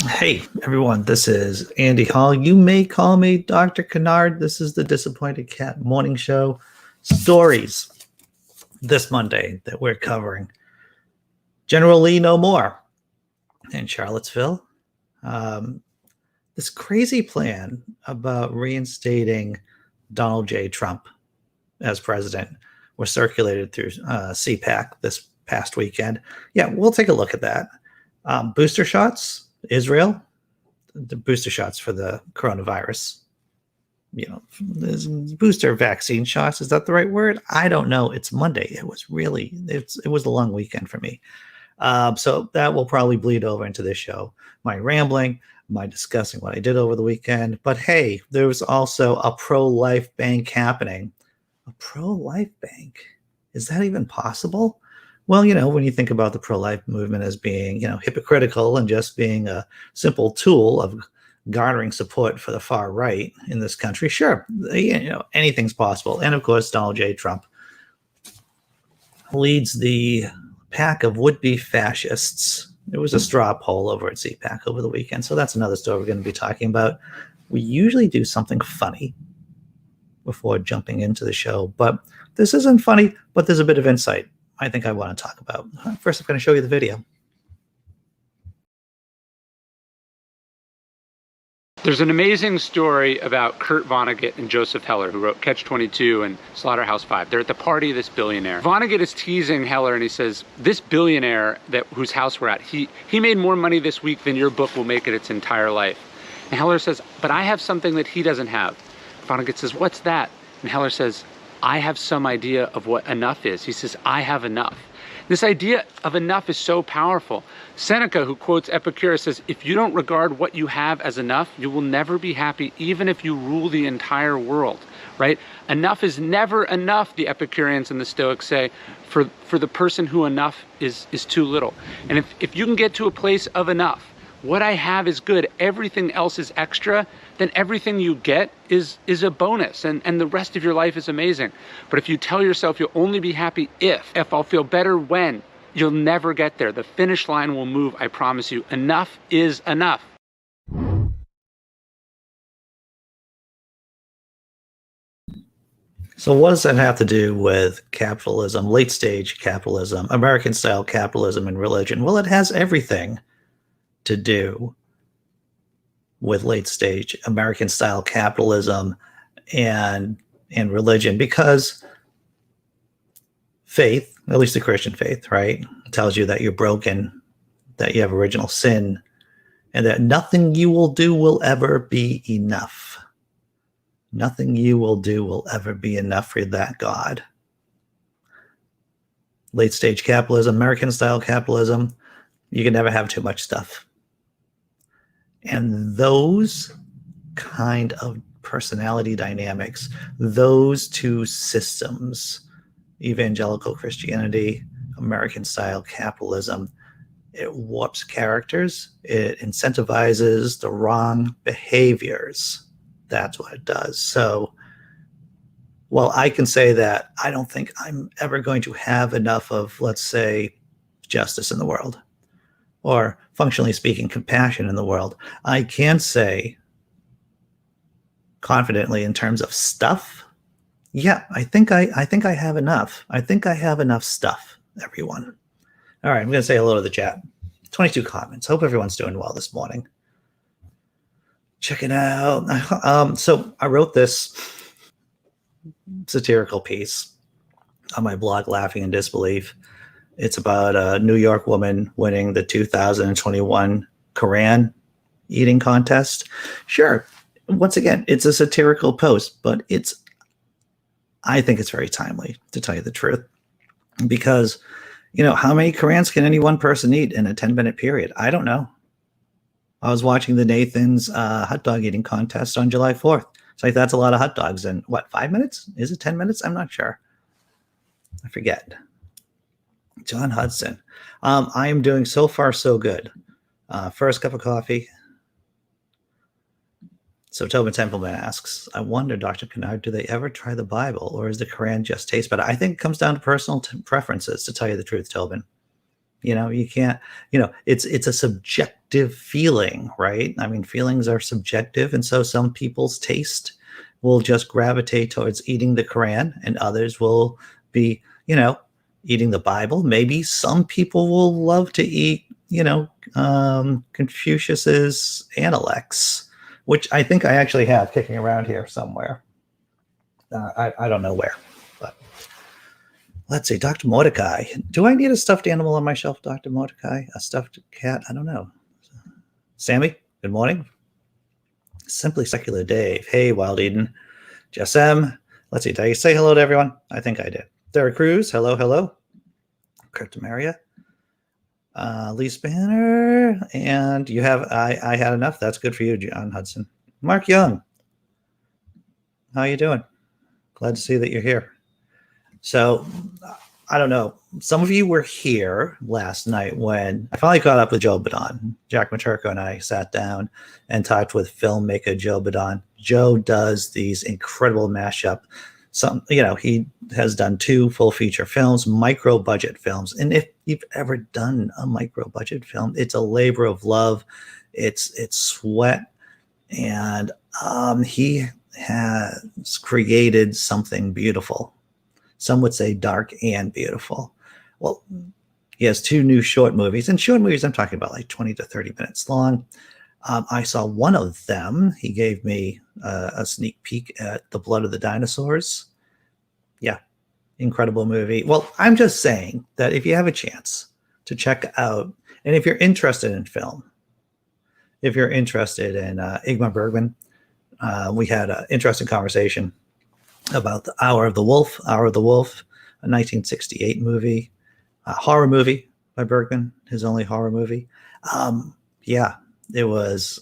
Hey, everyone, this is Andy Hall. You may call me Dr. Kennard. This is the Disappointed Cat Morning Show. Stories this Monday that we're covering. General Lee no more in Charlottesville. This crazy plan about reinstating Donald J. Trump as president was circulated through CPAC this past weekend. Yeah, we'll take a look at that. Booster shots, Israel, the booster shots for the coronavirus. Booster vaccine shots. Is that the right word? I don't know. It's Monday. It was a long weekend for me. So that will probably bleed over into this show. My rambling, my discussing what I did over the weekend. But hey, there was also a pro-life bank happening. A pro-life bank? Is that even possible? Well, when you think about the pro-life movement as being, hypocritical and just being a simple tool of garnering support for the far right in this country, sure, anything's possible. And of course, Donald J. Trump leads the pack of would-be fascists. There was a straw poll over at CPAC over the weekend, so that's another story we're going to be talking about. We usually do something funny before jumping into the show, but this isn't funny, but there's a bit of insight I think I want to talk about. First, I'm going to show you the video. There's an amazing story about Kurt Vonnegut and Joseph Heller, who wrote Catch-22 and Slaughterhouse-5. They're at the party of this billionaire. Vonnegut is teasing Heller, and he says, this billionaire whose house we're at, he made more money this week than your book will make it its entire life. And Heller says, but I have something that he doesn't have. Vonnegut says, what's that? And Heller says, I have some idea of what enough is. He says, I have enough. This idea of enough is so powerful. Seneca, who quotes Epicurus, says, if you don't regard what you have as enough, you will never be happy, even if you rule the entire world, right? Enough is never enough, the Epicureans and the Stoics say, for the person who enough is too little. And if you can get to a place of enough, what I have is good, everything else is extra, then everything you get is a bonus, and the rest of your life is amazing. But if you tell yourself you'll only be happy if I'll feel better when, you'll never get there. The finish line will move, I promise you. Enough is enough. So what does that have to do with capitalism, late stage capitalism, American style capitalism and religion? Well, it has everything to do with late stage American style capitalism and religion, because faith, at least the Christian faith, right, tells you that you're broken, that you have original sin, and that nothing you will do will ever be enough. Nothing you will do will ever be enough for that God. Late stage capitalism, American style capitalism, you can never have too much stuff. And those kind of personality dynamics, those two systems, evangelical Christianity, American style capitalism, it warps characters, it incentivizes the wrong behaviors. That's what it does. So, well, I can say that I don't think I'm ever going to have enough of, let's say, justice in the world, or functionally speaking, compassion in the world. I can say confidently in terms of stuff, yeah, I think I have enough. I think I have enough stuff, everyone. All right, I'm going to say hello to the chat. 22 comments. Hope everyone's doing well this morning. Check it out. So I wrote this satirical piece on my blog, Laughing in Disbelief. It's about a New York woman winning the 2021 Quran eating contest. Sure, once again, it's a satirical post, but I think it's very timely, to tell you the truth, because, how many Qurans can any one person eat in a 10-minute period? I don't know. I was watching the Nathan's hot dog eating contest on July 4th. So that's a lot of hot dogs in, 5 minutes? Is it 10 minutes? I'm not sure. I forget. John Hudson. I am doing so far so good. First cup of coffee. So Tobin Templeman asks, I wonder, Dr. Kennard, do they ever try the Bible, or is the Quran just taste better? I think it comes down to personal preferences, to tell you the truth, Tobin. You can't, it's a subjective feeling, right? I mean, feelings are subjective. And so some people's taste will just gravitate towards eating the Quran, and others will be, eating the Bible. Maybe some people will love to eat, Confucius's Analects, which I think I actually have kicking around here somewhere. I don't know where, but let's see. Dr. Mordecai. Do I need a stuffed animal on my shelf, Dr. Mordecai? A stuffed cat? I don't know. Samy, good morning. Simply Secular Dave. Hey, Wild Eden. Jess M. Let's see. Did I say hello to everyone? I think I did. Derek Cruz. Hello, hello. Cryptameria. Lee Spanner. And you have, I had enough. That's good for you, John Hudson. Mark Young. How you doing? Glad to see that you're here. So, I don't know. Some of you were here last night when I finally caught up with Joe Badon. Jack Maturko and I sat down and talked with filmmaker Joe Badon. Joe does these incredible mashup. He has done 2 full feature films, micro budget films. And if you've ever done a micro budget film, it's a labor of love. It's sweat. And he has created something beautiful. Some would say dark and beautiful. Well, he has 2 new short movies. And short movies, I'm talking about like 20 to 30 minutes long. I saw one of them. He gave me a sneak peek at The Blood of the Dinosaurs. Yeah, incredible movie. Well, I'm just saying that if you have a chance to check out, and if you're interested in film, if you're interested in Ingmar Bergman, we had an interesting conversation about The Hour of the Wolf, a 1968 movie, a horror movie by Bergman, his only horror movie. It was,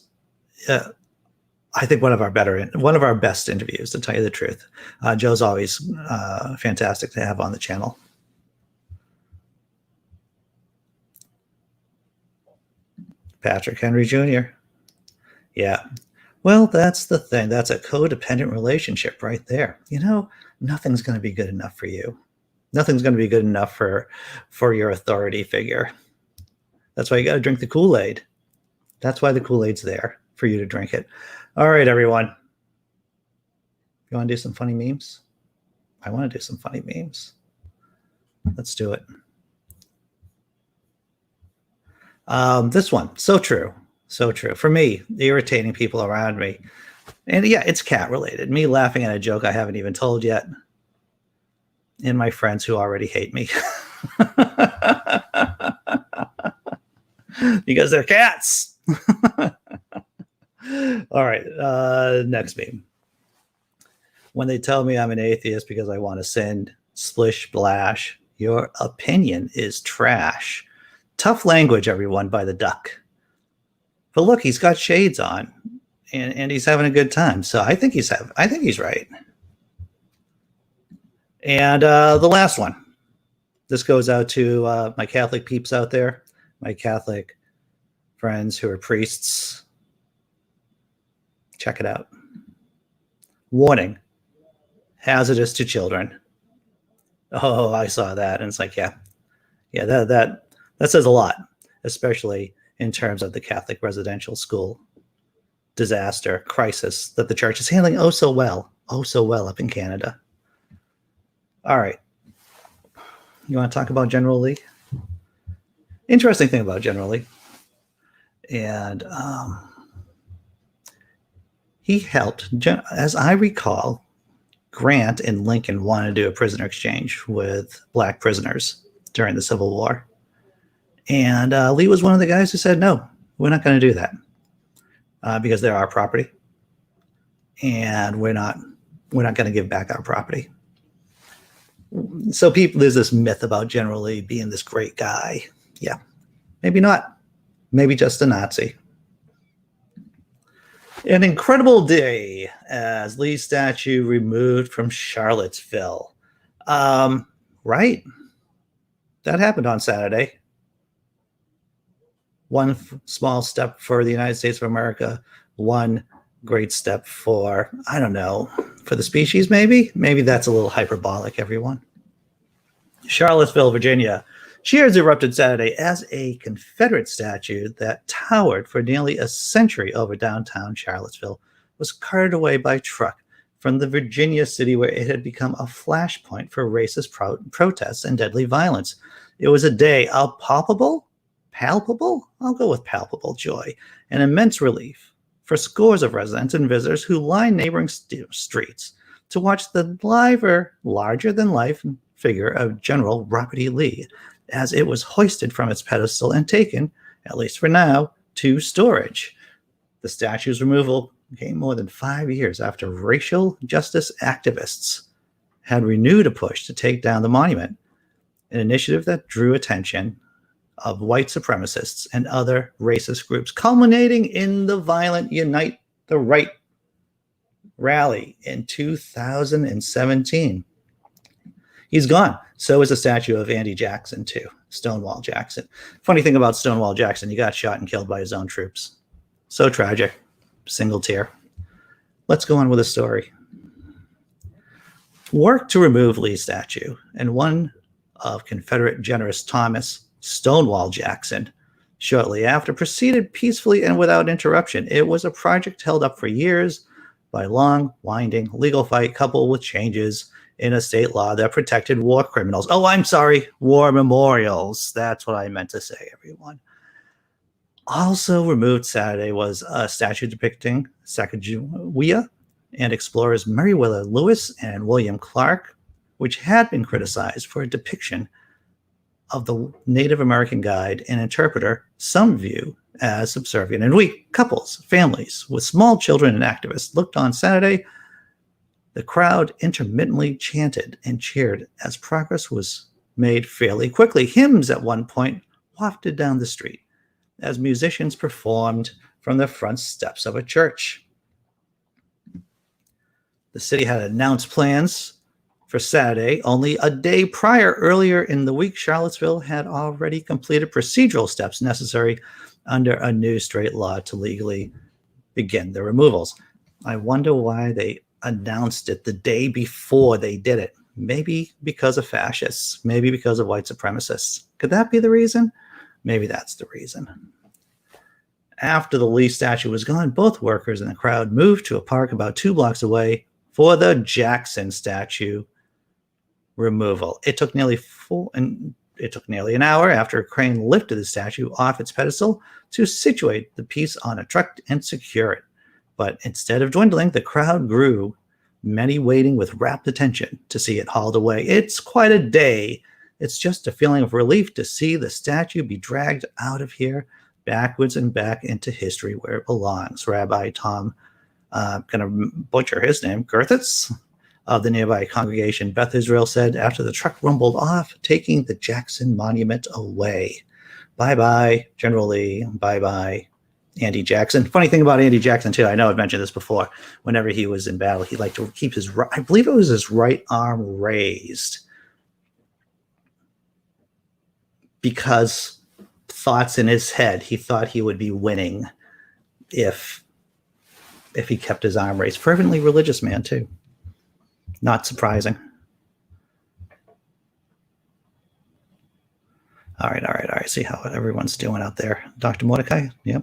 I think, one of our best interviews, to tell you the truth. Joe's always fantastic to have on the channel. Patrick Henry Jr. Yeah. Well, that's the thing. That's a codependent relationship right there. Nothing's going to be good enough for you. Nothing's going to be good enough for your authority figure. That's why you got to drink the Kool-Aid. That's why the Kool-Aid's there, for you to drink it. All right, everyone. You want to do some funny memes? I want to do some funny memes. Let's do it. This one, so true. So true. For me, irritating people around me. And yeah, it's cat related. Me laughing at a joke I haven't even told yet. And my friends who already hate me. Because they're cats. All right. Next meme. When they tell me I'm an atheist because I want to sin, splish, splash, your opinion is trash. Tough language, everyone, by the Duck. But look, he's got shades on, and he's having a good time. So I think he's right. And the last one. This goes out to my Catholic peeps out there, my Catholic friends who are priests. Check it out. Warning: hazardous to children. Oh, I saw that, and it's like, yeah, that says a lot, especially in terms of the Catholic residential school disaster crisis that the church is handling oh so well up in Canada. All right. You want to talk about General Lee? Interesting thing about General Lee. And he helped, as I recall, Grant and Lincoln wanted to do a prisoner exchange with black prisoners during the Civil War. And Lee was one of the guys who said, no, we're not going to do that because they're our property. And we're not going to give back our property. So there's this myth about General Lee being this great guy. Yeah, maybe not. Maybe just a Nazi. An incredible day as Lee's statue removed from Charlottesville. Right. That happened on Saturday. One small step for the United States of America, one great step for, I don't know, for the species maybe? Maybe that's a little hyperbolic, everyone. Charlottesville, Virginia Cheers erupted Saturday as a Confederate statue that towered for nearly a century over downtown Charlottesville was carted away by truck from the Virginia city where it had become a flashpoint for racist protests and deadly violence. It was a day of palpable, I'll go with palpable joy and immense relief for scores of residents and visitors who lined neighboring streets to watch the larger-than-life figure of General Robert E. Lee as it was hoisted from its pedestal and taken, at least for now, to storage. The statue's removal came more than 5 years after racial justice activists had renewed a push to take down the monument, an initiative that drew attention of white supremacists and other racist groups, culminating in the violent Unite the Right rally in 2017. He's gone. So is a statue of Andy Jackson, too. Stonewall Jackson. Funny thing about Stonewall Jackson, he got shot and killed by his own troops. So tragic. Single tear. Let's go on with the story. Work to remove Lee's statue and one of Confederate General Thomas Stonewall Jackson shortly after proceeded peacefully and without interruption. It was a project held up for years by long, winding legal fight coupled with changes in a state law that protected war criminals. Oh, I'm sorry, war memorials. That's what I meant to say, everyone. Also removed Saturday was a statue depicting Sacagawea and explorers Meriwether Lewis and William Clark, which had been criticized for a depiction of the Native American guide and interpreter some view as subservient and weak. Couples, families with small children and activists looked on Saturday. The crowd intermittently chanted and cheered as progress was made fairly quickly. Hymns at one point wafted down the street as musicians performed from the front steps of a church. The city had announced plans for Saturday only a day prior. Earlier in the week, Charlottesville had already completed procedural steps necessary under a new state law to legally begin the removals. I wonder why they announced it the day before they did it. Maybe because of fascists, maybe because of white supremacists. Could that be the reason? Maybe that's the reason. After the Lee statue was gone, both workers and the crowd moved to a park about 2 blocks away for the Jackson statue removal. It took nearly an hour after a crane lifted the statue off its pedestal to situate the piece on a truck and secure it. But instead of dwindling, the crowd grew, many waiting with rapt attention to see it hauled away. It's quite a day. It's just a feeling of relief to see the statue be dragged out of here, backwards and back into history where it belongs. Rabbi Tom, going to butcher his name, Gerthitz, of the nearby congregation Beth Israel, said after the truck rumbled off, taking the Jackson Monument away. Bye-bye, General Lee. Bye-bye, Andy Jackson. Funny thing about Andy Jackson, too, I know I've mentioned this before, whenever he was in battle, he liked to keep his, I believe it was his right arm raised because thoughts in his head, he thought he would be winning if he kept his arm raised. Fervently religious man, too. Not surprising. All right. See how everyone's doing out there. Dr. Mordecai? Yep.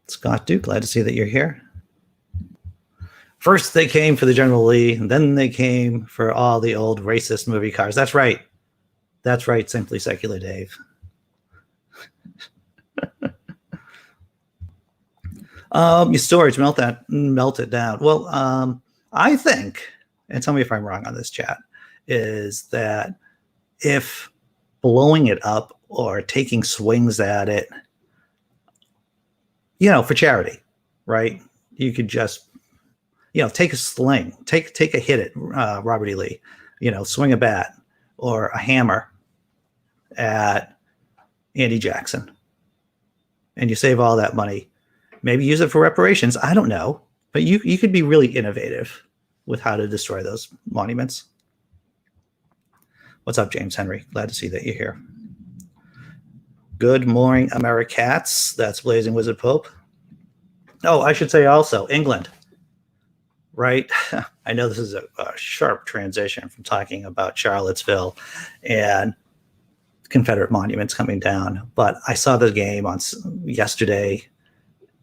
Scott Duke, glad to see that you're here. First they came for the General Lee, and then they came for all the old racist movie cars. That's right. That's right, Simply Secular Dave. Your storage, melt it down. Well, I think, and tell me if I'm wrong on this, chat, is that if blowing it up or taking swings at it, for charity, right? You could just, take a sling, take a hit at Robert E. Lee, swing a bat or a hammer at Andy Jackson, and you save all that money. Maybe use it for reparations. I don't know, but you could be really innovative with how to destroy those monuments. What's up, James Henry? Glad to see that you're here. Good morning, Americats. That's Blazing Wizard Pope. Oh, I should say also England. right? I know this is a sharp transition from talking about Charlottesville and Confederate monuments coming down, but I saw the game on yesterday,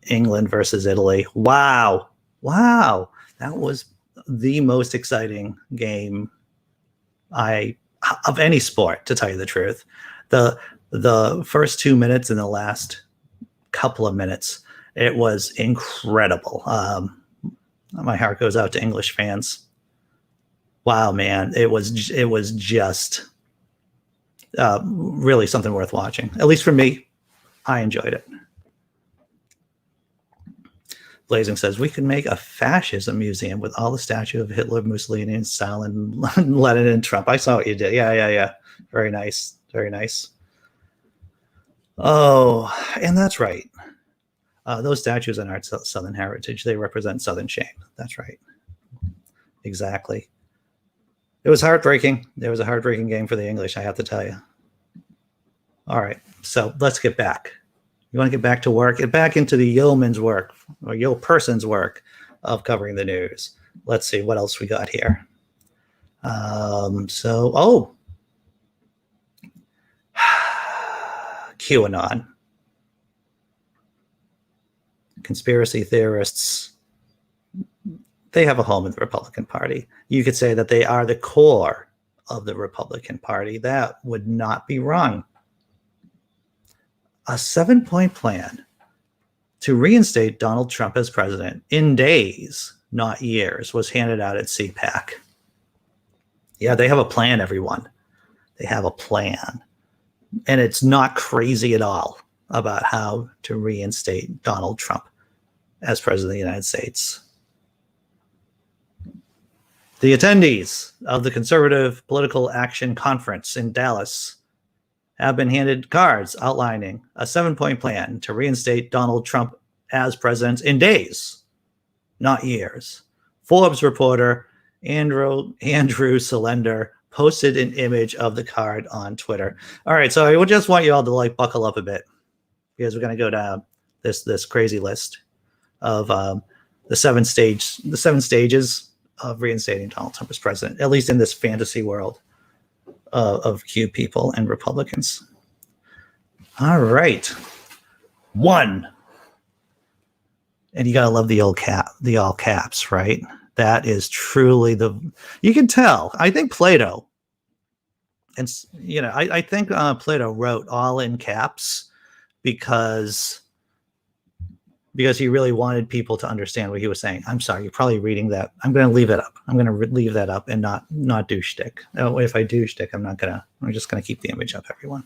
England versus Italy. Wow. That was the most exciting game of any sport, to tell you the truth. The first 2 minutes and the last couple of minutes, it was incredible. My heart goes out to English fans. Wow, man, it was just really something worth watching. At least for me, I enjoyed it. Blazing says, we could make a fascism museum with all the statues of Hitler, Mussolini, and Stalin, Lenin, and Trump. I saw what you did. Yeah. Very nice. Oh, and that's right. Those statues are our Southern heritage. They represent Southern shame. That's right. Exactly. It was heartbreaking. It was a heartbreaking game for the English, I have to tell you. All right, so let's get back. You want to get back to work? Get back into the yeoman's work, or yeoman person's work of covering the news. Let's see what else we got here. QAnon. Conspiracy theorists, they have a home in the Republican Party. You could say that they are the core of the Republican Party. That would not be wrong. A 7-point plan to reinstate Donald Trump as president in days, not years, was handed out at CPAC. Yeah, they have a plan, everyone. They have a plan. And it's not crazy at all about how to reinstate Donald Trump as president of the United States. The attendees of the Conservative Political Action Conference in Dallas have been handed cards outlining a 7-point plan to reinstate Donald Trump as president in days, not years. Forbes reporter Andrew Solender posted an image of the card on Twitter. All right, so I would just want you all to buckle up a bit, because we're going to go down this crazy list of the seven stages of reinstating Donald Trump as president, at least in this fantasy world of Q people and Republicans. All right. 1. And you got to love the all caps, right? That is truly you can tell. I think Plato, and I think Plato wrote all in caps because he really wanted people to understand what he was saying. I'm sorry, you're probably reading that. I'm going to leave it up. I'm going to leave that up and not do shtick. If I do shtick, I'm just going to keep the image up, everyone.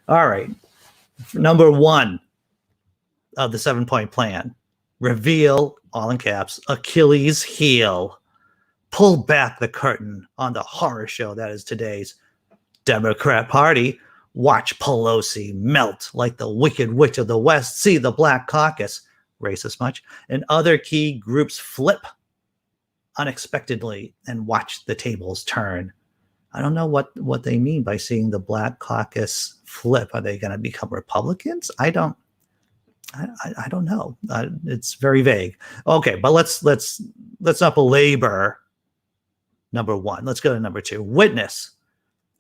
All right. Number 1 of the 7-point plan. Reveal, all in caps, Achilles' heel. Pull back the curtain on the horror show that is today's Democrat Party. Watch Pelosi melt like the Wicked Witch of the West. See the Black Caucus, racist much, and other key groups flip unexpectedly, and watch the tables turn. I don't know what they mean by seeing the Black Caucus flip. Are they going to become Republicans? I don't know. It's very vague. Okay, but let's not belabor number 1. Let's go to number 2. Witness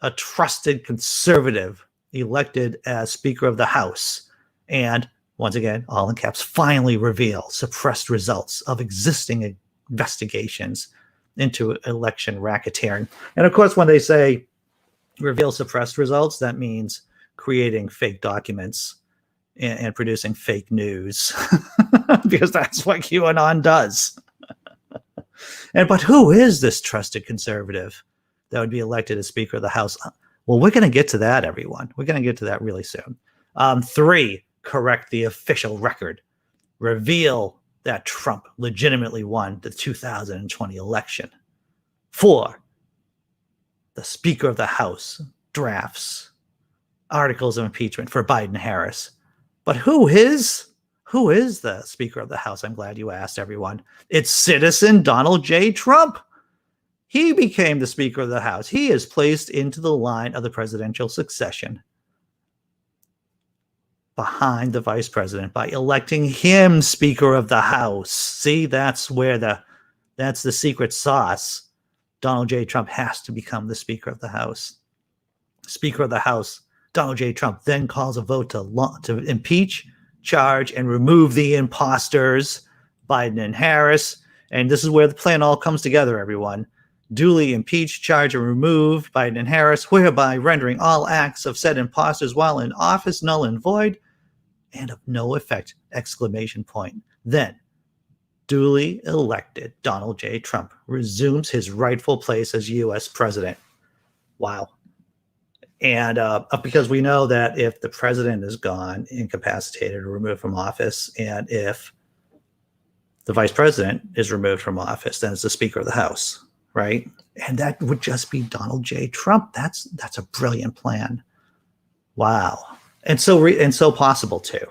a trusted conservative elected as Speaker of the House, and once again, all in caps, finally reveal suppressed results of existing investigations into election racketeering. And of course, when they say reveal suppressed results, that means creating fake documents and producing fake news, because that's what QAnon does. But who is this trusted conservative that would be elected as Speaker of the House? Well, we're going to get to that, everyone. We're going to get to that really soon. 3, correct the official record. Reveal that Trump legitimately won the 2020 election. 4, the Speaker of the House drafts articles of impeachment for Biden-Harris. But who is the Speaker of the House? I'm glad you asked, everyone. It's citizen Donald J. Trump. He became the Speaker of the House. He is placed into the line of the presidential succession behind the vice president by electing him Speaker of the House. See, that's where the That's the secret sauce. Donald J. Trump has to become the Speaker of the House. Speaker of the House, Donald J. Trump then calls a vote to impeach, charge, and remove the imposters, Biden and Harris. And this is where the plan all comes together, everyone. Duly impeach, charge, and remove Biden and Harris, whereby rendering all acts of said imposters while in office null and void and of no effect, exclamation point. Then, duly elected Donald J. Trump resumes his rightful place as U.S. president. Wow. And because we know that if the president is gone, incapacitated, or removed from office, and if the vice president is removed from office, then it's the Speaker of the House, right? And that would just be Donald J. Trump. That's a brilliant plan. Wow. And so possible too.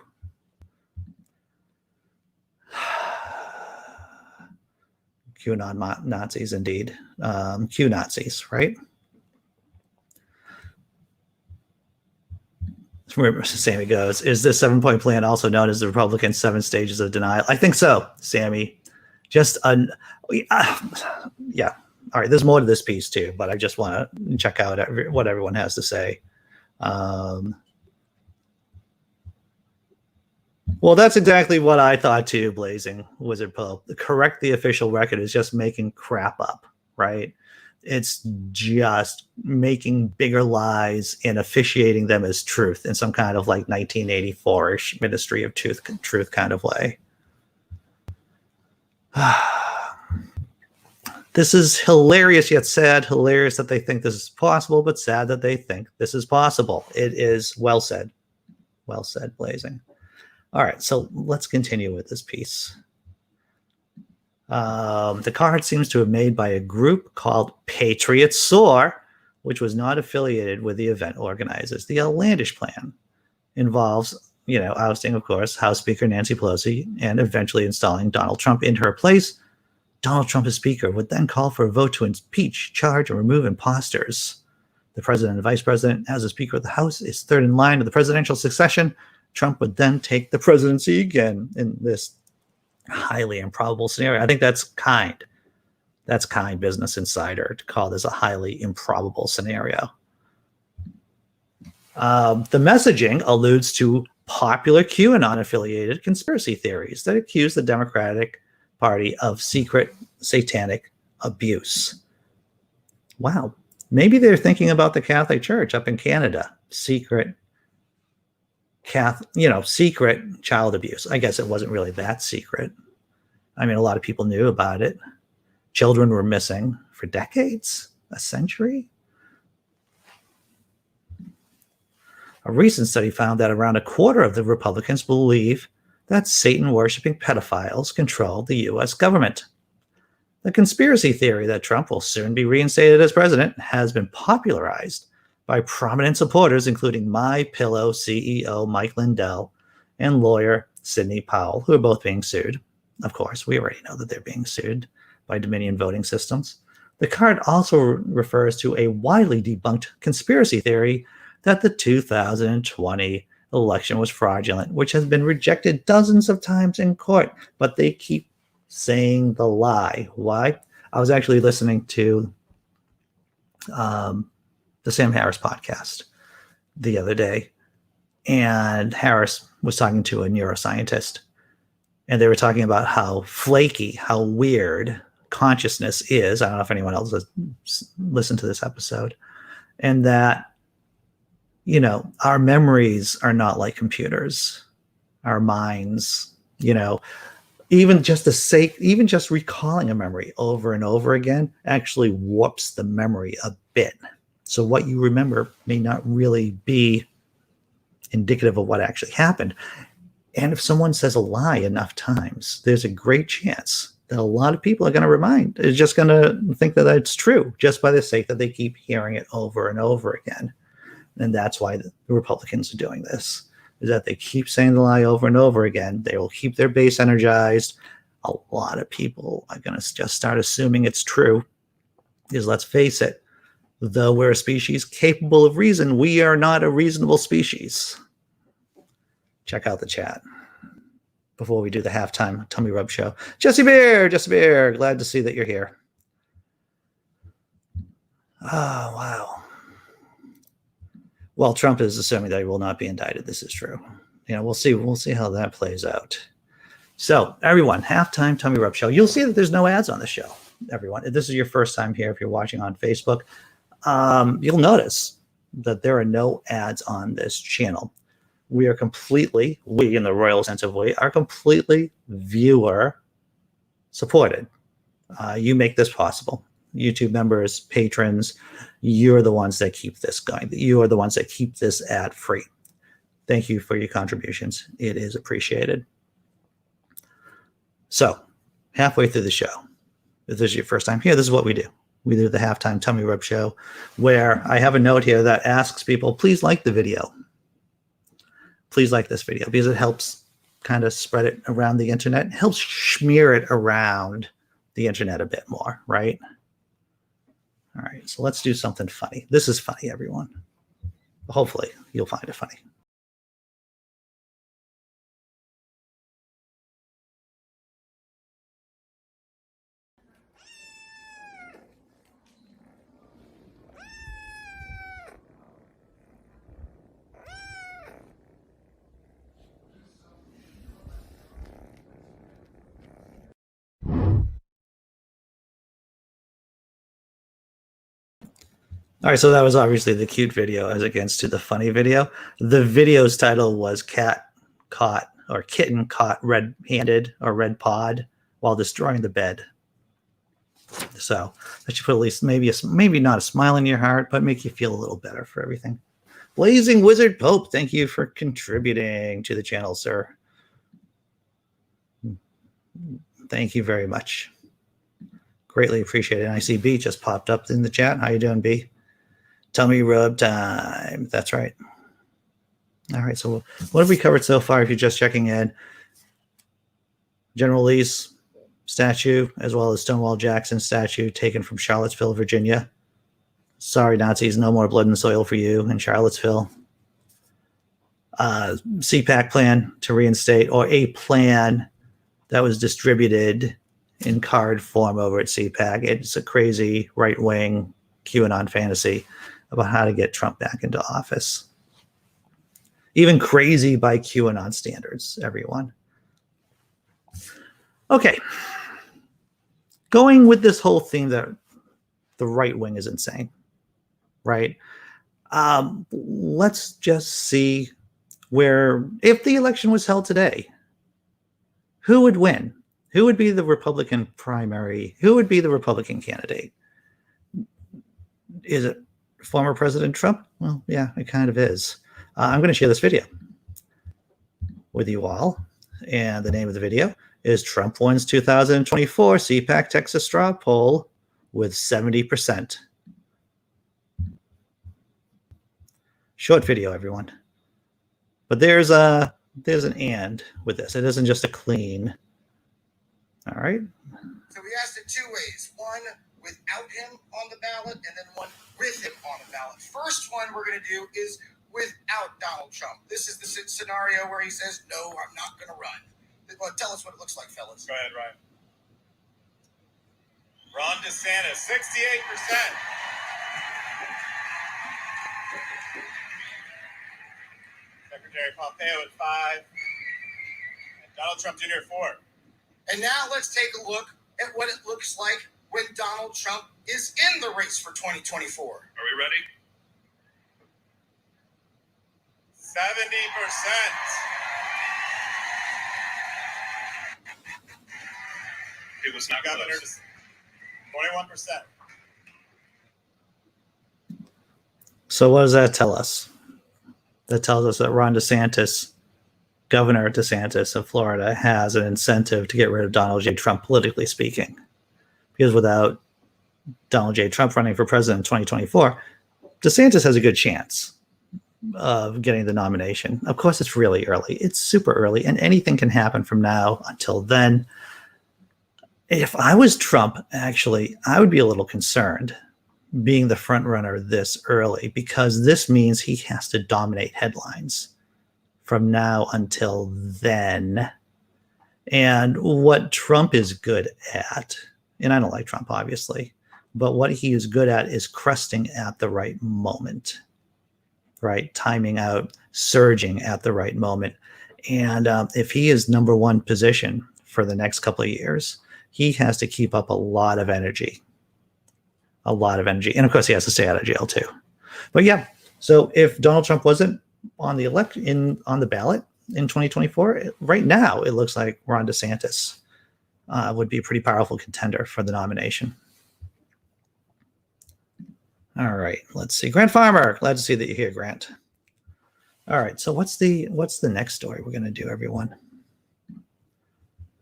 QAnon Nazis, indeed. Q Nazis, right? Where Sammy goes, is this 7-point plan also known as the Republican 7 stages of denial? I think so, Sammy. Just yeah. All right, there's more to this piece too, but I just want to check out what everyone has to say. Well, that's exactly what I thought too, Blazing Wizard Pope. Correct the official record is just making crap up, right? It's just making bigger lies and officiating them as truth in some kind of like 1984-ish Ministry of Truth kind of way. This is hilarious yet sad. Hilarious that they think this is possible, but sad that they think this is possible. It is well said. Well said, Blazing. All right, so let's continue with this piece. The card seems to have made by a group called Patriot Soar, which was not affiliated with the event organizers. The outlandish plan involves, ousting, of course, House Speaker Nancy Pelosi and eventually installing Donald Trump in her place. Donald Trump as Speaker would then call for a vote to impeach, charge, and remove imposters. The president and vice president, as the Speaker of the House, is third in line of the presidential succession. Trump would then take the presidency again in this highly improbable scenario. I think that's kind. That's kind, Business Insider, to call this a highly improbable scenario. The messaging alludes to popular QAnon-affiliated conspiracy theories that accuse the Democratic Party of secret satanic abuse. Wow. Maybe they're thinking about the Catholic Church up in Canada. Secret child abuse. I guess it wasn't really that secret. I mean, a lot of people knew about it. Children were missing for decades, a century. A recent study found that around a quarter of the Republicans believe that Satan-worshiping pedophiles control the U.S. government. The conspiracy theory that Trump will soon be reinstated as president has been popularized by prominent supporters, including MyPillow CEO Mike Lindell and lawyer Sidney Powell, who are both being sued. Of course, we already know that they're being sued by Dominion Voting Systems. The card also refers to a widely debunked conspiracy theory that the 2020 election was fraudulent, which has been rejected dozens of times in court, but they keep saying the lie. Why? I was actually listening to the Sam Harris podcast the other day, and Harris was talking to a neuroscientist, and they were talking about how flaky, how weird consciousness is. I don't know if anyone else has listened to this episode, and that, our memories are not like computers. Our minds, even just recalling a memory over and over again actually warps the memory a bit. So what you remember may not really be indicative of what actually happened. And if someone says a lie enough times, there's a great chance that a lot of people are just going to think that it's true just by the sake that they keep hearing it over and over again. And that's why the Republicans are doing this, is that they keep saying the lie over and over again. They will keep their base energized. A lot of people are going to just start assuming it's true. Because let's face it, though we're a species capable of reason, we are not a reasonable species. Check out the chat. before we do the halftime tummy rub show. Jessi Bear, glad to see that you're here. Oh, wow. Well, Trump is assuming that he will not be indicted. This is true. We'll see how that plays out. So, everyone, halftime tummy rub show. You'll see that there's no ads on the show. Everyone, if this is your first time here, if you're watching on Facebook, you'll notice that there are no ads on this channel. We in the royal sense of we, are completely viewer supported. You make this possible. YouTube members, patrons, you're the ones that keep this going. You are the ones that keep this ad free. Thank you for your contributions. It is appreciated. So, halfway through the show, if this is your first time here, this is what we do. We do the halftime tummy rub show, where I have a note here that asks people, please like the video. Please like this video, because it helps kind of spread it around the internet. It helps smear it around the internet a bit more, right? All right, so let's do something funny. This is funny, everyone. Hopefully, you'll find it funny. All right, so that was obviously the cute video as against to the funny video. The video's title was Kitten Caught Red-Handed or Red Pod While Destroying the Bed. So that should put at least maybe not a smile in your heart, but make you feel a little better for everything. Blazing Wizard Pope, thank you for contributing to the channel, sir. Thank you very much. Greatly appreciated. And I see B just popped up in the chat. How you doing, B? Tummy rub time. That's right. All right. So what have we covered so far? If you're just checking in, General Lee's statue, as well as Stonewall Jackson's statue taken from Charlottesville, Virginia. Sorry, Nazis, no more blood and soil for you in Charlottesville. CPAC plan to reinstate, or a plan that was distributed in card form over at CPAC. It's a crazy right-wing QAnon fantasy about how to get Trump back into office. Even crazy by QAnon standards, everyone. Okay. Going with this whole theme that the right wing is insane, right? Let's just see where, if the election was held today, who would win? Who would be the Republican primary? Who would be the Republican candidate? Is it former President Trump? Well, yeah, it kind of is. I'm going to share this video with you all. And the name of the video is Trump wins 2024 CPAC Texas straw poll with 70%. Short video, everyone. But there's an and with this. It isn't just a clean. All right. So we asked it two ways. One without him on the ballot, and then one with him on the ballot. First one we're going to do is without Donald Trump. This is the scenario where he says, no, I'm not going to run. Well, tell us what it looks like, fellas. Go ahead, Ryan. Ron DeSantis, 68%. Secretary Pompeo at 5. And Donald Trump Jr. at 4. And now let's take a look at what it looks like when Donald Trump is in the race for 2024. Are we ready? 70%. People snuck Governor, 21%. So what does that tell us? That tells us that Ron DeSantis, Governor DeSantis of Florida, has an incentive to get rid of Donald J. Trump, politically speaking. Because without Donald J. Trump running for president in 2024, DeSantis has a good chance of getting the nomination. Of course, it's really early. It's super early, and anything can happen from now until then. If I was Trump, actually, I would be a little concerned being the front runner this early, because this means he has to dominate headlines from now until then. And what Trump is good at, and I don't like Trump, obviously, but what he is good at is crusting at the right moment, right? Timing out, surging at the right moment. And if he is number one position for the next couple of years, he has to keep up a lot of energy. A lot of energy. And of course, he has to stay out of jail too. But yeah, so if Donald Trump wasn't on the on the ballot in 2024, right now it looks like Ron DeSantis would be a pretty powerful contender for the nomination. All right, let's see. Grant Farmer, glad to see that you're here, Grant. All right, so what's the next story we're going to do, everyone?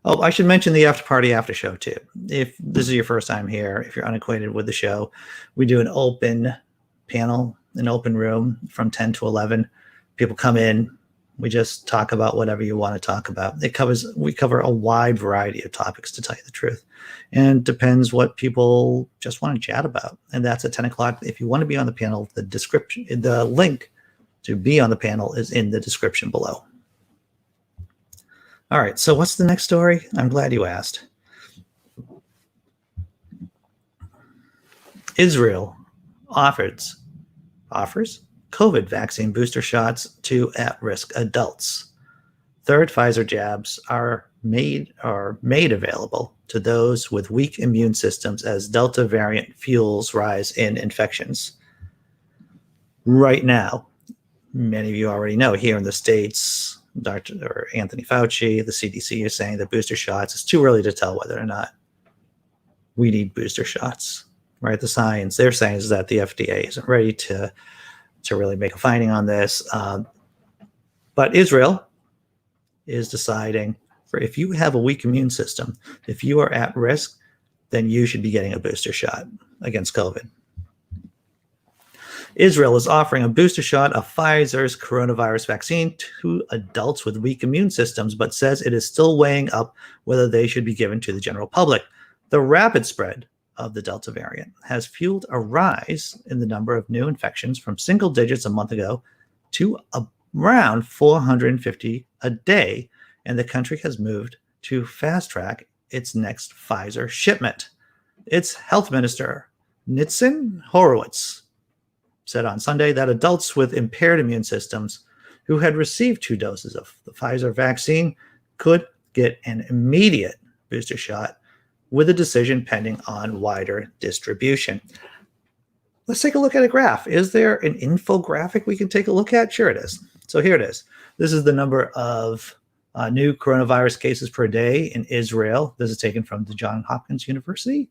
Oh, I should mention the after party after show too. If this is your first time here, if you're unacquainted with the show, we do an open panel, an open room from 10 to 11. People come in. We just talk about whatever you want to talk about. We cover a wide variety of topics, to tell you the truth. And it depends what people just want to chat about. And that's at 10 o'clock. If you want to be on the panel, the link to be on the panel is in the description below. All right, so what's the next story? I'm glad you asked. Israel offers COVID vaccine booster shots to at-risk adults. Third Pfizer jabs are made available to those with weak immune systems as Delta variant fuels rise in infections. Right now, many of you already know, here in the States, Dr. Anthony Fauci, the CDC, is saying that booster shots, it's too early to tell whether or not we need booster shots, right? The science they're saying is that the FDA isn't ready to really make a finding on this. But Israel is deciding, for if you have a weak immune system, if you are at risk, then you should be getting a booster shot against COVID. Israel is offering a booster shot of Pfizer's coronavirus vaccine to adults with weak immune systems, but says it is still weighing up whether they should be given to the general public. The rapid spread of the Delta variant has fueled a rise in the number of new infections from single digits a month ago to around 450 a day, and the country has moved to fast track its next Pfizer shipment. Its health minister, Nitzan Horowitz, said on Sunday that adults with impaired immune systems who had received 2 doses of the Pfizer vaccine could get an immediate booster shot, with a decision pending on wider distribution. Let's take a look at a graph. Is there an infographic we can take a look at? Sure it is. So here it is. This is the number of new coronavirus cases per day in Israel. This is taken from the Johns Hopkins University.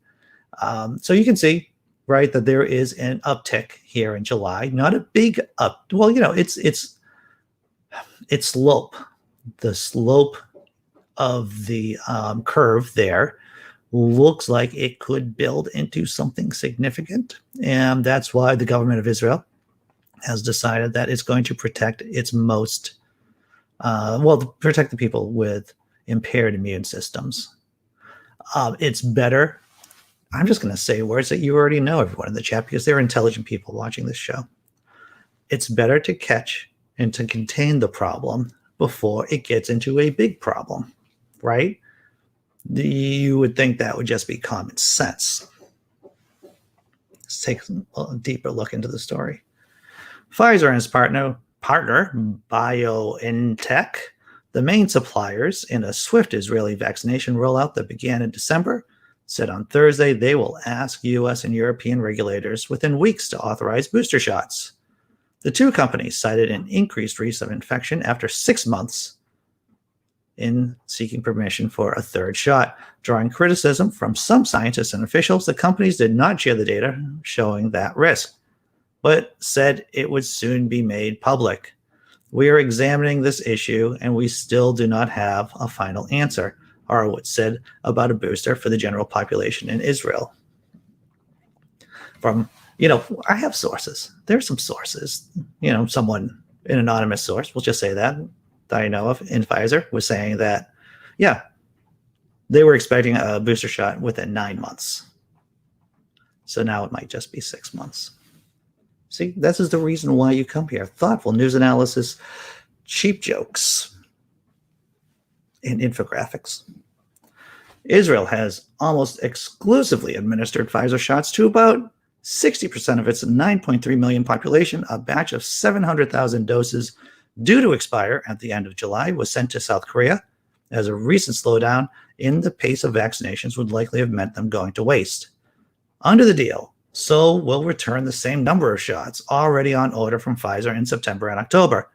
So you can see, right, that there is an uptick here in July. Not a big up. Well, it's slope. The slope of the curve there looks like it could build into something significant. And that's why the government of Israel has decided that it's going to protect its most, protect the people with impaired immune systems. It's better. I'm just going to say words that you already know, everyone in the chat, because they're intelligent people watching this show. It's better to catch and to contain the problem before it gets into a big problem, right? You would think that would just be common sense. Let's take a deeper look into the story. Pfizer and its partner BioNTech, the main suppliers in a swift Israeli vaccination rollout that began in December, said on Thursday they will ask U.S. and European regulators within weeks to authorize booster shots. The two companies cited an increased risk of infection after 6 months in seeking permission for a third shot. Drawing criticism from some scientists and officials, the companies did not share the data showing that risk, but said it would soon be made public. We are examining this issue, and we still do not have a final answer, Horowitz said about a booster for the general population in Israel. I have sources. There's some sources. Someone, an anonymous source, we'll just say that I know of in Pfizer, was saying that, they were expecting a booster shot within 9 months. So now it might just be 6 months. See, this is the reason why you come here. Thoughtful news analysis, cheap jokes. and infographics. Israel has almost exclusively administered Pfizer shots to about 60% of its 9.3 million population. A batch of 700,000 doses due to expire at the end of July was sent to South Korea, as a recent slowdown in the pace of vaccinations would likely have meant them going to waste. Under the deal, Seoul will return the same number of shots already on order from Pfizer in September and October.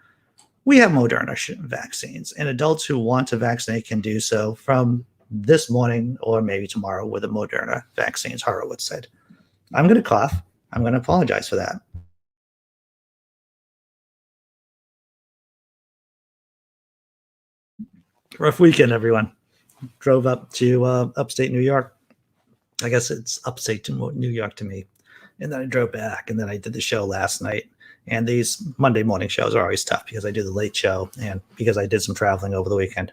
We have Moderna vaccines, and adults who want to vaccinate can do so from this morning or maybe tomorrow with the Moderna vaccines, Horowitz said. I'm going to cough. I'm going to apologize for that. Rough weekend, everyone. Drove up to upstate New York. I guess it's upstate to New York to me. And then I drove back, and then I did the show last night. And these Monday morning shows are always tough because I do the late show and because I did some traveling over the weekend.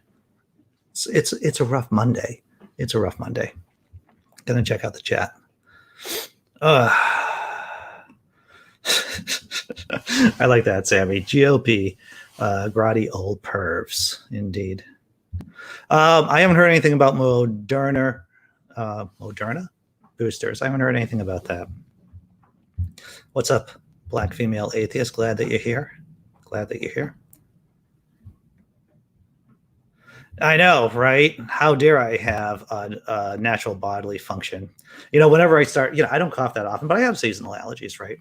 It's a rough Monday. It's a rough Monday. Gonna check out the chat. I like that, Sammy. GOP, grotty old pervs, indeed. I haven't heard anything about Moderna boosters. I haven't heard anything about that. What's up, Black female atheist? Glad that you're here. Glad that you're here. I know, right? How dare I have a natural bodily function? Whenever I start, I don't cough that often, but I have seasonal allergies, right?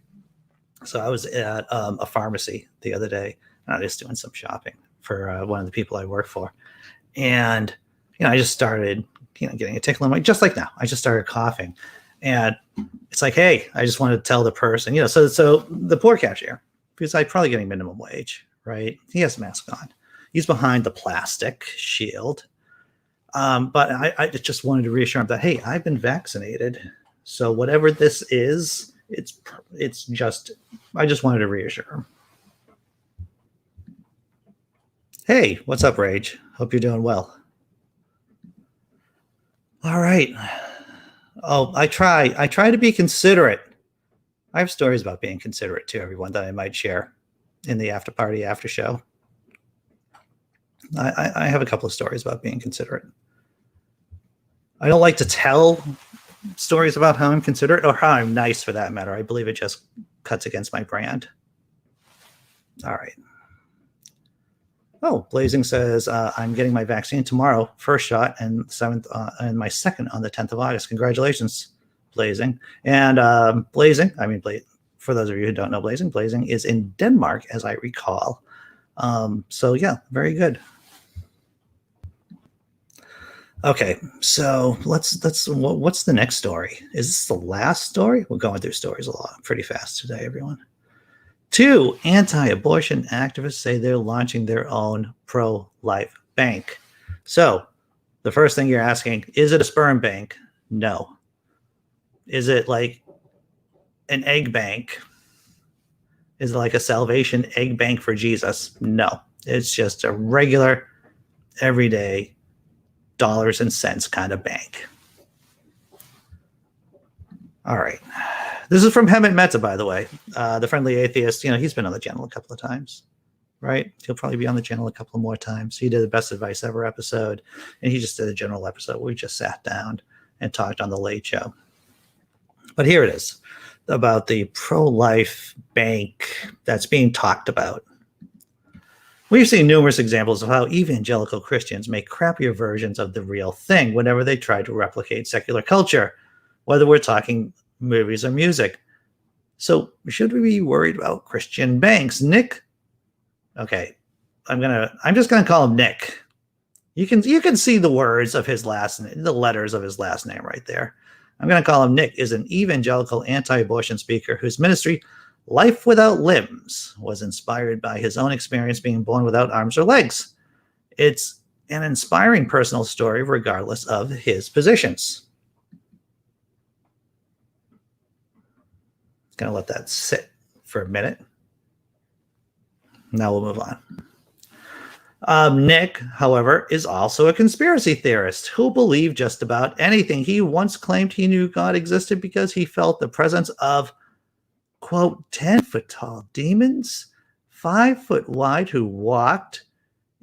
So I was at a pharmacy the other day, and I was doing some shopping for one of the people I work for. And, I just started, getting a tickle. I'm like, just like now, I just started coughing. And it's like, hey, I just wanted to tell the person, so the poor cashier, because I'm probably getting minimum wage, right? He has a mask on. He's behind the plastic shield. But I just wanted to reassure him that, hey, I've been vaccinated. So whatever this is, it's just, I just wanted to reassure him. Hey, what's up, Rage? Hope you're doing well. All right. Oh, I try to be considerate. I have stories about being considerate to everyone that I might share in the after party, after show. I have a couple of stories about being considerate. I don't like to tell stories about how I'm considerate or how I'm nice for that matter. I believe it just cuts against my brand. All right. Oh, Blazing says, I'm getting my vaccine tomorrow, first shot, and my second on the 10th of August. Congratulations, Blazing. And for those of you who don't know Blazing is in Denmark, as I recall. So yeah, very good. Okay, so what's the next story? Is this the last story? We're going through stories a lot, pretty fast today, everyone. 2 anti-abortion activists say they're launching their own pro-life bank. So the first thing you're asking, is it a sperm bank? No. Is it like an egg bank? Is it like a salvation egg bank for Jesus? No. It's just a regular, everyday dollars and cents kind of bank. All right. This is from Hemant Mehta, by the way. The friendly atheist, he's been on the channel a couple of times, right? He'll probably be on the channel a couple more times. He did the Best Advice Ever episode, and he just did a general episode where we just sat down and talked on the Late Show. But here it is, about the pro-life bank that's being talked about. We've seen numerous examples of how evangelical Christians make crappier versions of the real thing whenever they try to replicate secular culture, whether we're talking movies or music. So should we be worried about Christian banks? Nick, okay, I'm just gonna call him Nick. You can see the words of his last name, the letters of his last name right there. I'm gonna call him Nick. Is an evangelical anti-abortion speaker whose ministry, Life Without Limbs, was inspired by his own experience being born without arms or legs. It's an inspiring personal story regardless of his positions. Gonna let that sit for a minute. Now we'll move on. Nick, however, is also a conspiracy theorist who believed just about anything. He once claimed he knew God existed because he felt the presence of, quote, 10-foot tall demons, 5 foot wide, who walked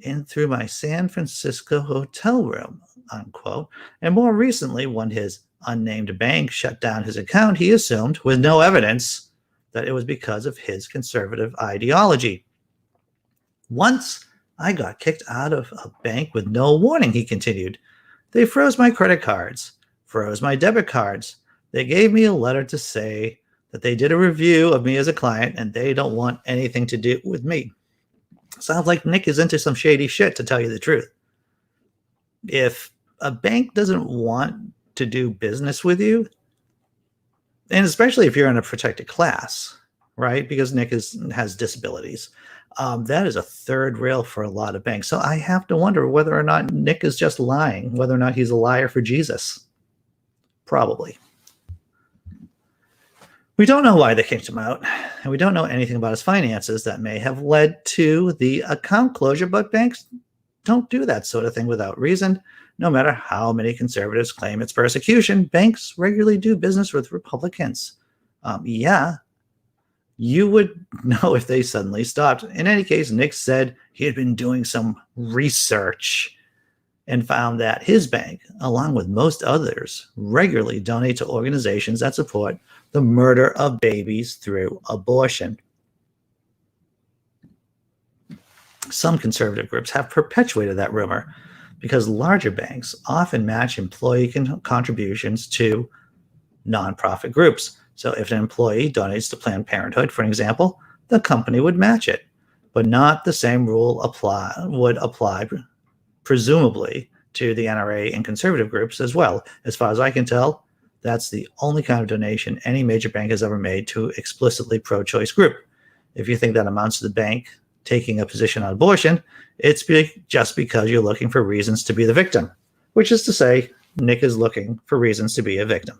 in through my San Francisco hotel room, unquote. And more recently, when his unnamed bank shut down his account, he assumed, with no evidence, that it was because of his conservative ideology. Once I got kicked out of a bank with no warning, he continued. They froze my credit cards, froze my debit cards. They gave me a letter to say that they did a review of me as a client and they don't want anything to do with me. Sounds like Nick is into some shady shit, to tell you the truth. If a bank doesn't want to do business with you, and especially if you're in a protected class, right? Because Nick has disabilities. That is a third rail for a lot of banks. So I have to wonder whether or not Nick is just lying, whether or not he's a liar for Jesus. Probably. We don't know why they kicked him out, and we don't know anything about his finances that may have led to the account closure, but banks don't do that sort of thing without reason. No matter how many conservatives claim it's persecution, banks regularly do business with Republicans. Yeah, you would know if they suddenly stopped. In any case, Nick said he had been doing some research and found that his bank, along with most others, regularly donate to organizations that support the murder of babies through abortion. Some conservative groups have perpetuated that rumor because larger banks often match employee contributions to nonprofit groups. So if an employee donates to Planned Parenthood, for example, the company would match it, but not the same rule would apply presumably to the NRA and conservative groups as well. As far as I can tell, that's the only kind of donation any major bank has ever made to explicitly pro-choice group. If you think that amounts to the bank taking a position on abortion, it's just because you're looking for reasons to be the victim, which is to say, Nick is looking for reasons to be a victim.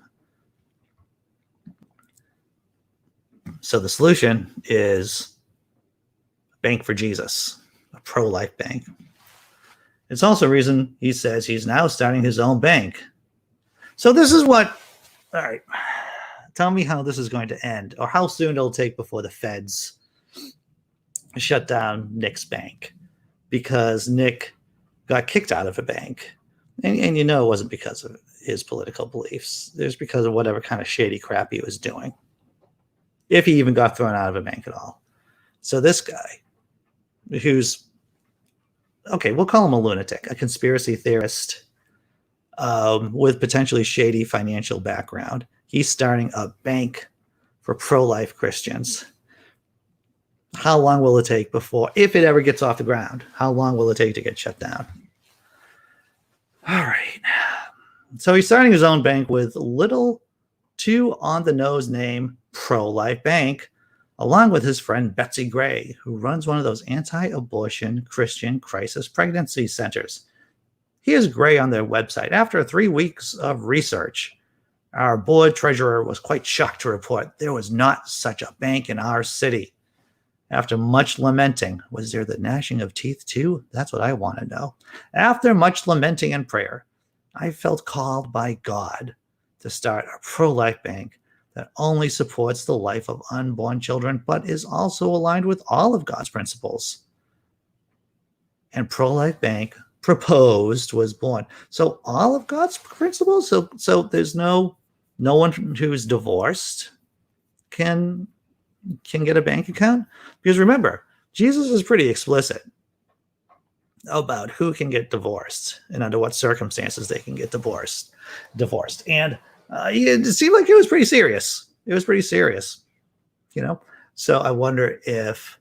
So the solution is Bank for Jesus, a pro-life bank. It's also a reason he says he's now starting his own bank. So this is what, all right, tell me how this is going to end, or how soon it'll take before the feds shut down Nick's bank, because Nick got kicked out of a bank. And you know it wasn't because of his political beliefs. It was because of whatever kind of shady crap he was doing, if he even got thrown out of a bank at all. So this guy, who's, okay, we'll call him a lunatic, a conspiracy theorist with potentially shady financial background. He's starting a bank for pro-life Christians. How long will it take before, if it ever gets off the ground, how long will it take to get shut down? All right. So he's starting his own bank with little to on-the-nose name Pro-Life Bank, along with his friend Betsy Gray, who runs one of those anti-abortion Christian crisis pregnancy centers. Here's Gray on their website. After 3 weeks of research, our board treasurer was quite shocked to report there was not such a bank in our city. After much lamenting, was there the gnashing of teeth too? That's what I want to know. After much lamenting and prayer, I felt called by God to start a pro-life bank that only supports the life of unborn children, but is also aligned with all of God's principles. And Pro-Life Bank proposed was born. So all of God's principles? So there's no one who's divorced can get a bank account? Because remember, Jesus is pretty explicit about who can get divorced and under what circumstances they can get divorced. And it seemed like it was pretty serious. It was pretty serious, you know? So I wonder if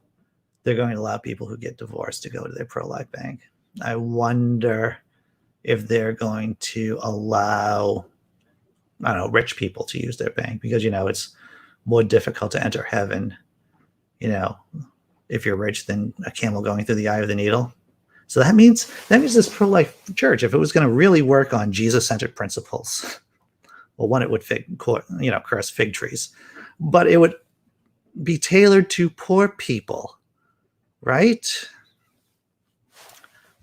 they're going to allow people who get divorced to go to their pro-life bank. I wonder if they're going to allow, I don't know, rich people to use their bank, because, you know, it's more difficult to enter heaven, you know, if you're rich than a camel going through the eye of the needle. So that means this pro-life church, if it was going to really work on Jesus-centered principles, well, one, it would curse fig trees, but it would be tailored to poor people, right?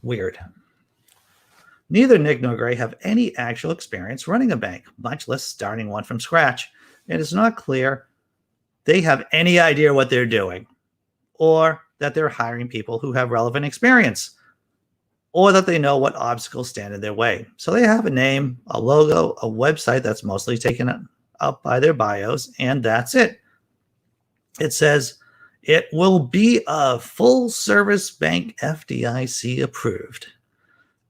Weird. Neither Nick nor Gray have any actual experience running a bank, much less starting one from scratch. And it's not clear they have any idea what they're doing, or that they're hiring people who have relevant experience. or that they know what obstacles stand in their way. So they have a name, a logo, a website that's mostly taken up by their bios, and that's it. It says it will be a full service bank, FDIC approved.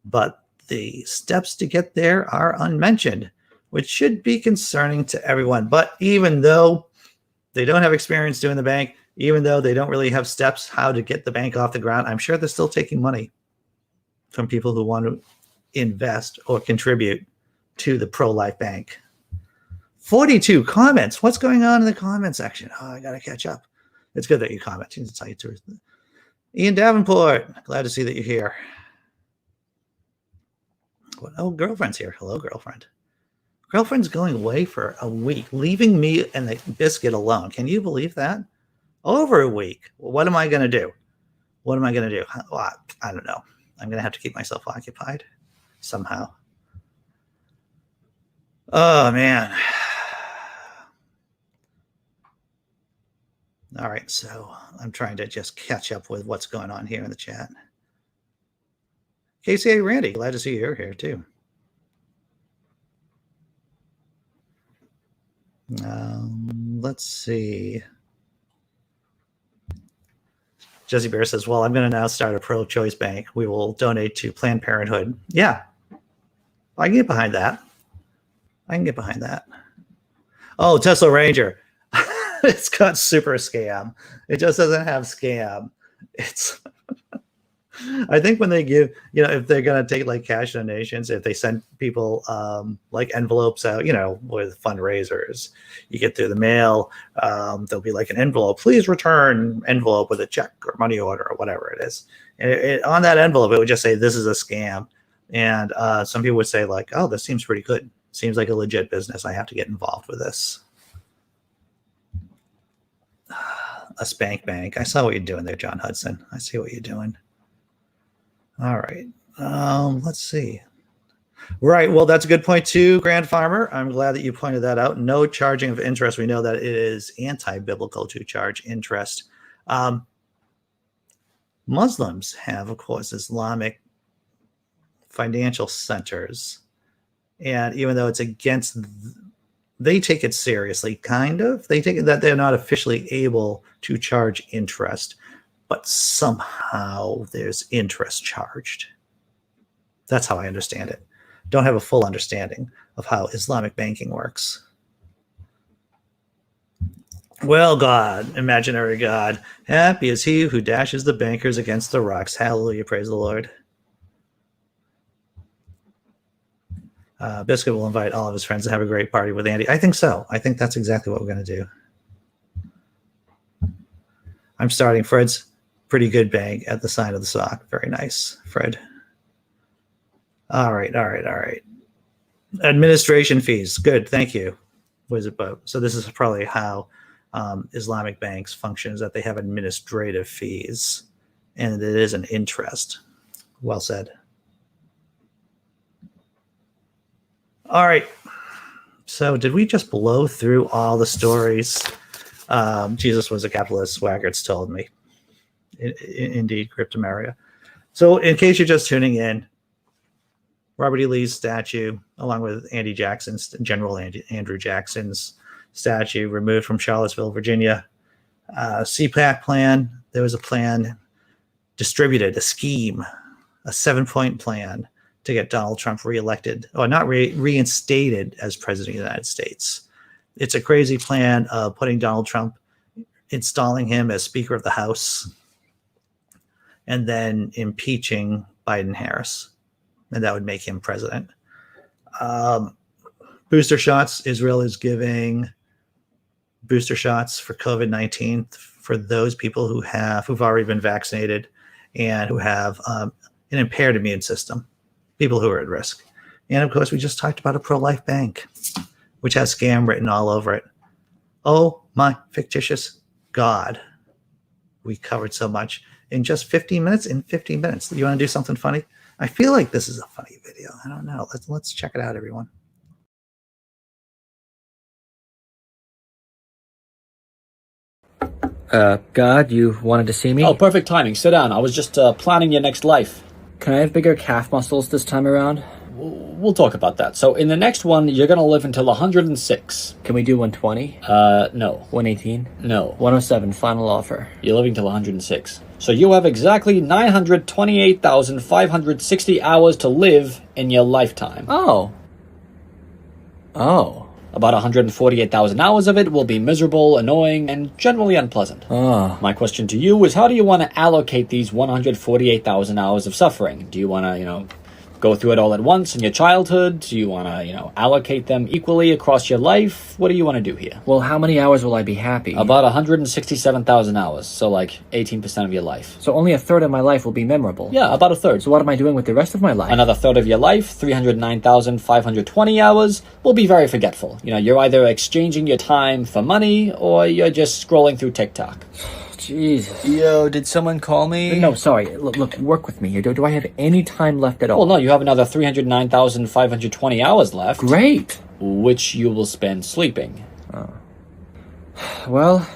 But the steps to get there are unmentioned, which should be concerning to everyone. But even though they don't have experience doing the bank, even though they don't really have steps how to get the bank off the ground, I'm sure they're still taking money from people who want to invest or contribute to the pro-life bank. 42 comments. What's going on in the comment section? Oh, I got to catch up. It's good that you comment. To tell you the truth. Ian Davenport, glad to see that you're here. Oh, girlfriend's here. Hello, girlfriend. Girlfriend's going away for a week, leaving me and the biscuit alone. Can you believe that? Over a week. Well, what am I going to do? What am I going to do? Well, I don't know. I'm going to have to keep myself occupied somehow. Oh, man. All right, so I'm trying to just catch up with what's going on here in the chat. KCA Randy, glad to see you're here too. Let's see. Jessi Bear says, well, I'm going to now start a pro-choice bank. We will donate to Planned Parenthood. Yeah, I can get behind that. I can get behind that. Oh, Tesla Ranger. It's got super scam. It just doesn't have scam. It's I think when they give, if they're going to take like cash donations, if they send people like envelopes out, with fundraisers, you get through the mail, there'll be like an envelope, please return envelope with a check or money order or whatever it is. And on that envelope, it would just say, this is a scam. And some people would say like, oh, this seems pretty good. Seems like a legit business. I have to get involved with this. A spank bank. I saw what you're doing there, John Hudson. I see what you're doing. All right. Let's see. Right. Well, that's a good point too, Grand Farmer. I'm glad that you pointed that out. No charging of interest. We know that it is anti-biblical to charge interest. Muslims have, of course, Islamic financial centers. And even though it's against, they take it seriously, kind of. They take it that they're not officially able to charge interest, but somehow there's interest charged. That's how I understand it. Don't have a full understanding of how Islamic banking works. Well, God, imaginary God, happy is he who dashes the bankers against the rocks. Hallelujah, praise the Lord. Biscuit will invite all of his friends to have a great party with Andy. I think so. I think that's exactly what we're going to do. I'm starting Fred's pretty good bank at the sign of the sock. Very nice, Fred. All right. Administration fees. Good. Thank you. What is it about? So this is probably how Islamic banks function, is that they have administrative fees, and it is an interest. Well said. All right. So did we just blow through all the stories? Jesus was a capitalist, Swaggart's told me. Indeed, Cryptameria. So in case you're just tuning in, Robert E. Lee's statue, along with General Andrew Jackson's statue, removed from Charlottesville, Virginia. CPAC plan, there was a plan distributed, a scheme, a 7-point plan to get Donald Trump reelected, or not reinstated as president of the United States. It's a crazy plan of putting Donald Trump, installing him as Speaker of the House, and then impeaching Biden-Harris, and that would make him president. Booster shots. Israel is giving booster shots for COVID-19 for those people who've already been vaccinated and who have an impaired immune system, people who are at risk. And of course, we just talked about a pro-life bank, which has scam written all over it. Oh my fictitious God. We covered so much in just 15 minutes. In 15 minutes. You want to do something funny? I feel like this is a funny video. I don't know. Let's check it out, everyone. God, you wanted to see me? Oh, perfect timing. Sit down. I was just planning your next life. Can I have bigger calf muscles this time around? We'll talk about that. So in the next one, you're gonna live until 106. Can we do 120? No. 118? No. 107, final offer. You're living till 106. So you have exactly 928,560 hours to live in your lifetime. Oh. Oh. About 148,000 hours of it will be miserable, annoying, and generally unpleasant. Oh. My question to you is, how do you want to allocate these 148,000 hours of suffering? Do you want to, go through it all at once in your childhood? Do you want to, allocate them equally across your life? What do you want to do here? Well, how many hours will I be happy? About 167,000 hours, so like 18% of your life. So only a third of my life will be memorable. Yeah, about a third. So what am I doing with the rest of my life? Another third of your life, 309,520 hours, will be very forgetful. You're either exchanging your time for money, or you're just scrolling through TikTok. Jesus. Yo, did someone call me? No, sorry. Look, work with me here. Do I have any time left at all? Well, no, you have another 309,520 hours left. Great. Which you will spend sleeping. Oh. Well,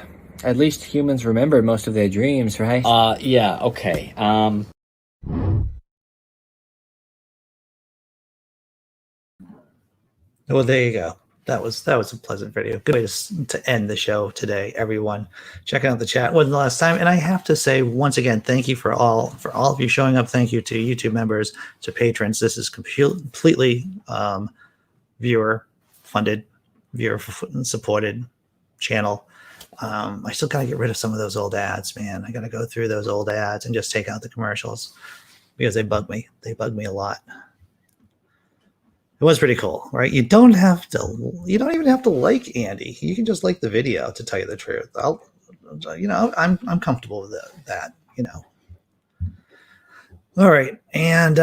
at least humans remember most of their dreams, right? Yeah, okay. Well, there you go. That was a pleasant video. Good way to end the show today, everyone. Checking out the chat. Wasn't the last time, and I have to say once again, thank you for all of you showing up. Thank you to YouTube members, to patrons. This is completely viewer funded, viewer supported channel. I still gotta get rid of some of those old ads, man. I gotta go through those old ads and just take out the commercials because they bug me. They bug me a lot. It was pretty cool, right? You don't even have to like Andy. You can just like the video, to tell you the truth. I'm comfortable with that. All right, and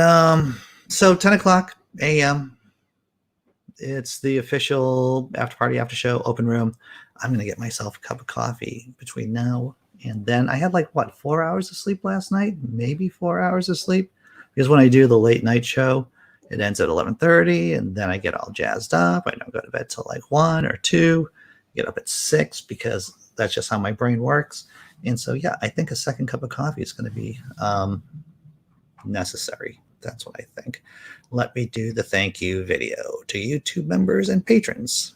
so 10 o'clock a.m. It's the official after party, after show, open room. I'm gonna get myself a cup of coffee between now and then. I had 4 hours of sleep last night, maybe 4 hours of sleep, because when I do the late night show, it ends at 11:30, and then I get all jazzed up. I don't go to bed till 1 or 2. Get up at 6 because that's just how my brain works. And so, yeah, I think a second cup of coffee is going to be necessary. That's what I think. Let me do the thank you video to YouTube members and patrons.